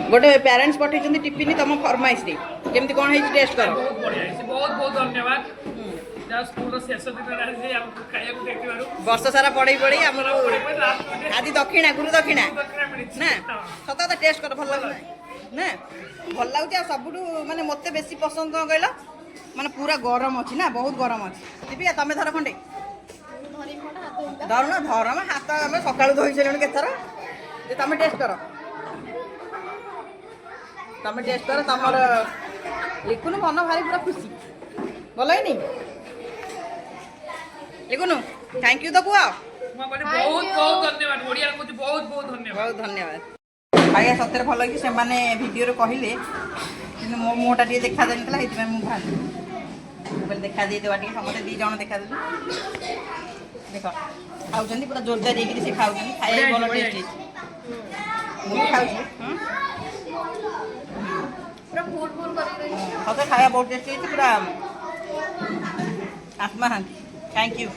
गोटे parents पठे tiffin तुम फरमाइश केमती कौन है टेस्ट कर बहुत बढ़िया बहुत बहुत धन्यवाद स्कूल शेष दिन वर्ष सारा पढ़े पढ़े आज दक्षिणा गुरु दक्षिणा ना सत कथा टेस्ट कर भल लगे ना भल लगुच सब माने मत बेसी पसंद कौन कहल माने पूरा गरम अच्छी ना बहुत गरम अच्छी दीपिका तुम धर खंडे धर ना धर हाथ आम सका धोई सारे के थर तुम टेस्ट कर तुम टेस्ट कर तुम लिखुन मन भारी पूरा खुशी भल है लिखुन थैंक यू तो कुआ बहुत बहुत धन्यवाद ओडिया को बहुत बहुत धन्यवाद बहुत धन्यवाद आज्ञा सତରେ ଭଲ କି ସେମାନେ ଭିଡ଼ିଓରେ କହିଲେ କିନ୍ତୁ ମୋ ମୁହଁଟା ଟିକେ ଦେଖା ଯାଇନଥିଲା ସେଥିପାଇଁ ମୁଁ ଭାବି କହିଲି ଦେଖା ଦେଇଦେବା ଟିକେ ସମସ୍ତେ ଦୁଇ ଜଣ ଦେଖା ଦେଲୁ ଦେଖ ଖାଉଛନ୍ତି ପୁରା ଜୋରଦାର ହେଇକିରି ସେ ଖାଉଛନ୍ତି ଖାଇବା ଭଲ ଟେଷ୍ଟ ହେଇଛି ମୁଁ ବି ଖାଉଛି पूरा फुल फुल ସତରେ ଖାଇବା ବହୁତ ଟେଷ୍ଟ ହେଇଛି ପୁରା ଆତ୍ମା ଶାନ୍ତି थैंक यू